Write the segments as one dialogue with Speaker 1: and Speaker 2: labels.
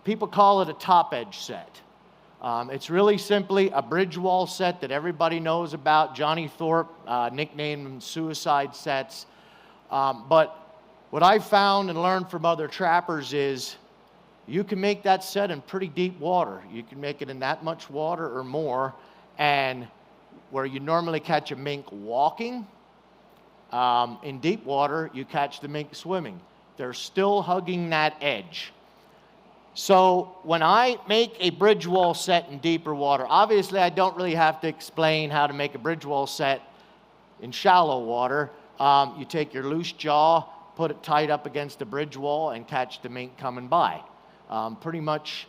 Speaker 1: people call it a top edge set. It's really simply a bridge wall set that everybody knows about. Johnny Thorpe nicknamed them suicide sets. But what I've found and learned from other trappers is you can make that set in pretty deep water. You can make it in that much water or more. And where you normally catch a mink walking, in deep water, you catch the mink swimming. They're still hugging that edge. So when I make a bridge wall set in deeper water, obviously I don't really have to explain how to make a bridge wall set in shallow water. You take your loose jaw, put it tight up against the bridge wall, and catch the mink coming by. Pretty much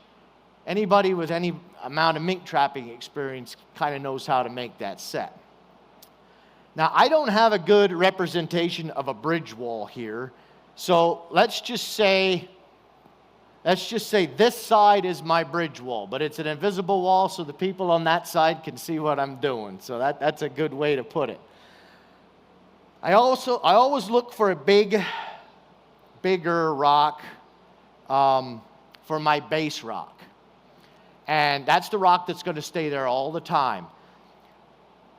Speaker 1: anybody with any amount of mink trapping experience kind of knows how to make that set. Now, I don't have a good representation of a bridge wall here, so let's just say this side is my bridge wall, but it's an invisible wall, so the people on that side can see what I'm doing. So that's a good way to put it. I always look for a bigger rock for my base rock. And that's the rock that's going to stay there all the time.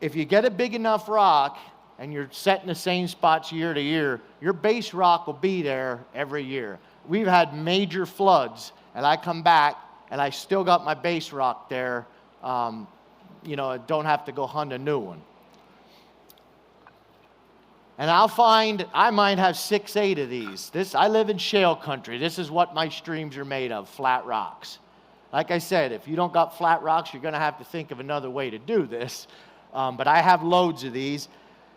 Speaker 1: If you get a big enough rock and you're setting the same spots year to year, your base rock will be there every year. We've had major floods, and I come back, and I still got my base rock there. I don't have to go hunt a new one. And I might have 6, 8 of these. I live in shale country. This is what my streams are made of, flat rocks. Like I said, if you don't got flat rocks, you're going to have to think of another way to do this. But I have loads of these.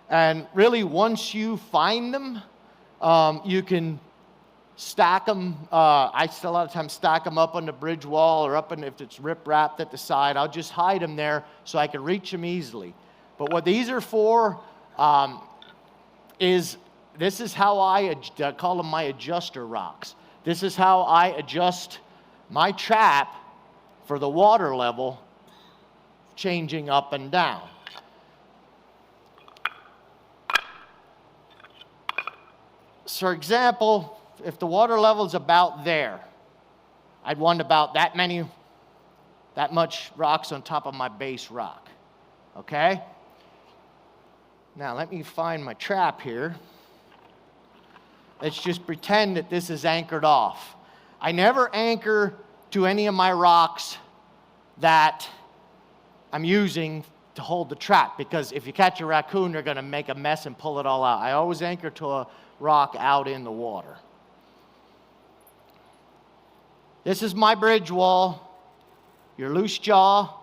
Speaker 1: And really, once you find them, you can stack them. I still a lot of times stack them up on the bridge wall or if it's rip-wrapped at the side. I'll just hide them there so I can reach them easily. But what these are for this is how I call them my adjuster rocks. This is how I adjust my trap for the water level changing up and down. So, for example, if the water level is about there, I'd want about that much rocks on top of my base rock. Okay? Now, let me find my trap here. Let's just pretend that this is anchored off. I never anchor to any of my rocks that I'm using to hold the trap, because if you catch a raccoon, they're going to make a mess and pull it all out. I always anchor to a rock out in the water. This is my bridge wall. Your loose jaw,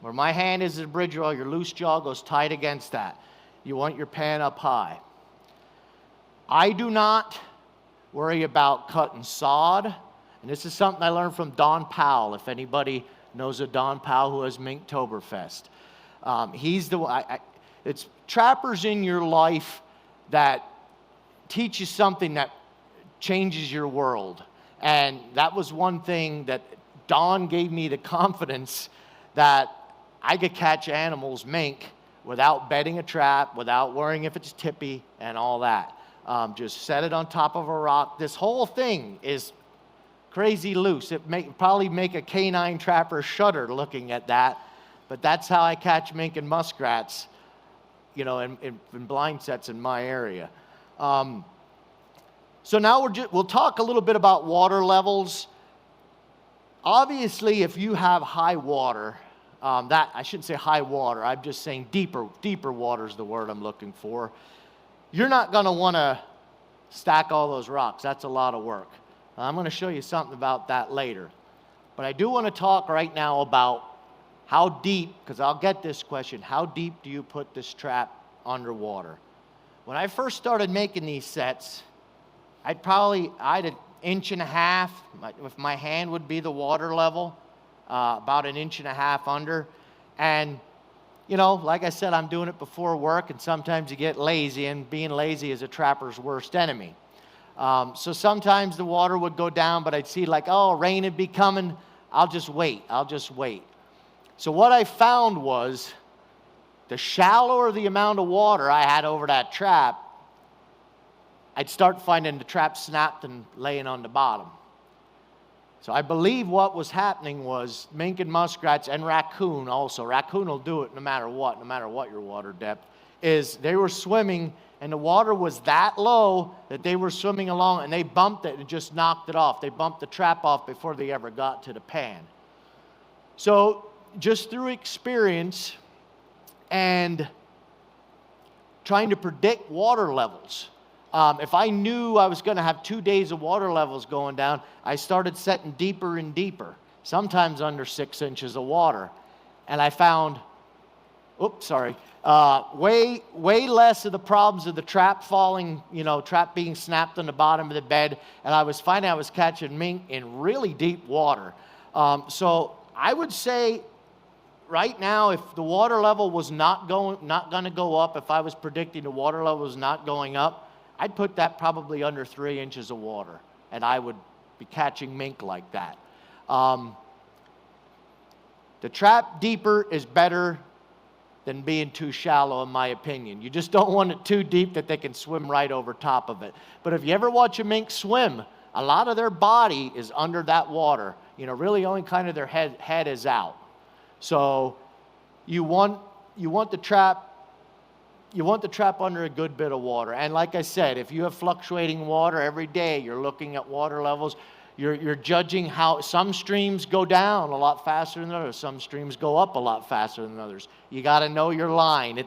Speaker 1: where my hand is the bridge wall, your loose jaw goes tight against that. You want your pan up high. I do not worry about cutting sod, and this is something I learned from Don Powell, if anybody knows a Don Powell who has Minktoberfest. He's the one. It's trappers in your life that teach you something that changes your world. And that was one thing that Don gave me the confidence that I could catch animals, mink, without bedding a trap, without worrying if it's tippy and all that. Just set it on top of a rock. This whole thing is crazy loose. It probably make a canine trapper shudder looking at that, but that's how I catch mink and muskrats, in blind sets in my area. So now we'll talk a little bit about water levels. Obviously, if you have high water, I shouldn't say high water, I'm just saying deeper water is the word I'm looking for. You're not going to want to stack all those rocks. That's a lot of work. I'm going to show you something about that later. But I do want to talk right now about how deep, because I'll get this question, how deep do you put this trap underwater? When I first started making these sets, I had an inch and a half, if my hand would be the water level, about an inch and a half under. And like I said, I'm doing it before work, and sometimes you get lazy, and being lazy is a trapper's worst enemy. So sometimes the water would go down, but I'd see rain would be coming. I'll just wait. So what I found was the shallower the amount of water I had over that trap, I'd start finding the trap snapped and laying on the bottom. So I believe what was happening was mink and muskrats and raccoon also, raccoon will do it no matter what your water depth, is they were swimming and the water was that low that they were swimming along and they bumped it and just knocked it off. They bumped the trap off before they ever got to the pan. So just through experience and trying to predict water levels, if I knew I was going to have 2 days of water levels going down, I started setting deeper and deeper, sometimes under 6 inches of water. And I found, way less of the problems of the trap falling, trap being snapped on the bottom of the bed. And I was finding I was catching mink in really deep water. So I would say right now, if the water level was not going to go up, if I was predicting the water level was not going up, I'd put that probably under 3 inches of water, and I would be catching mink like that. The trap deeper is better than being too shallow, in my opinion. You just don't want it too deep that they can swim right over top of it. But if you ever watch a mink swim, a lot of their body is under that water. Really only kind of their head is out. So you want the trap under a good bit of water. And like I said, if you have fluctuating water every day, you're looking at water levels, you're judging how some streams go down a lot faster than others, some streams go up a lot faster than others. You got to know your line.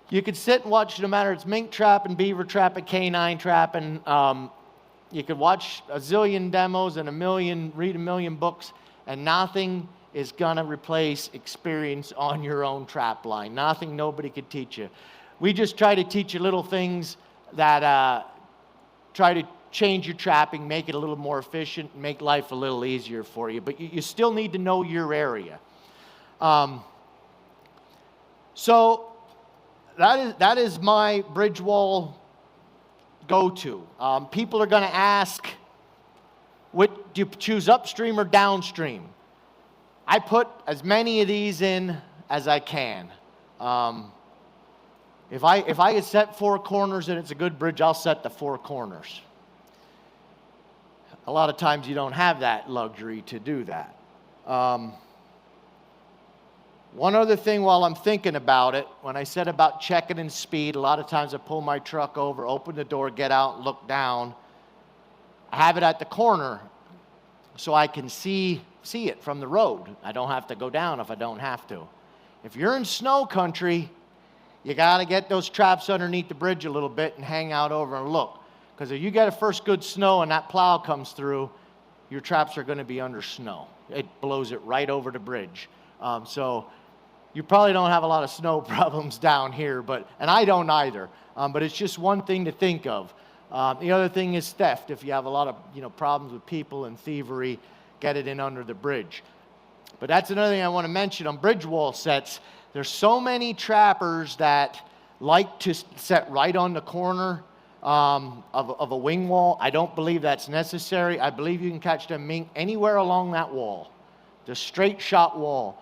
Speaker 1: You could sit and watch, no matter it's mink trapping, beaver trapping, canine trapping. You could watch a zillion demos and read a million books, and nothing is going to replace experience on your own trap line. Nothing nobody could teach you. We just try to teach you little things that try to change your trapping, make it a little more efficient, make life a little easier for you. But you still need to know your area. So that is my bridge wall go-to. People are going to ask, do you choose upstream or downstream? I put as many of these in as I can. If I could set 4 corners and it's a good bridge, I'll set the 4 corners. A lot of times you don't have that luxury to do that. One other thing while I'm thinking about it, when I said about checking in speed, a lot of times I pull my truck over, open the door, get out, and look down. I have it at the corner so I can see it from the road. I don't have to go down if I don't have to. If you're in snow country, you got to get those traps underneath the bridge a little bit and hang out over and look. Because if you get a first good snow and that plow comes through, your traps are going to be under snow. It blows it right over the bridge. So you probably don't have a lot of snow problems down here, and I don't either. But it's just one thing to think of. The other thing is theft. If you have a lot of problems with people and thievery, get it in under the bridge. But that's another thing I want to mention on bridge wall sets. There's so many trappers that like to set right on the corner of a wing wall. I don't believe that's necessary. I believe you can catch them mink anywhere along that wall, the straight shot wall.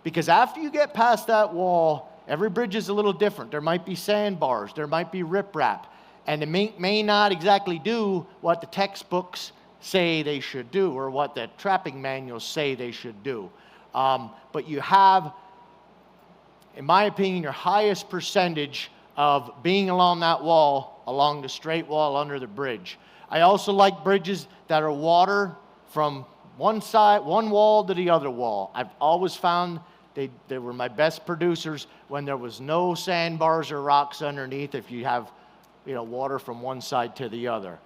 Speaker 1: Because after you get past that wall, every bridge is a little different. There might be sandbars, there might be riprap, and the mink may not exactly do what the textbooks say they should do or what the trapping manuals say they should do. But you have, in my opinion, your highest percentage of being along that wall, along the straight wall under the bridge. I also like bridges that are water from one wall to the other wall. I've always found they were my best producers when there was no sandbars or rocks underneath, if you have water from one side to the other.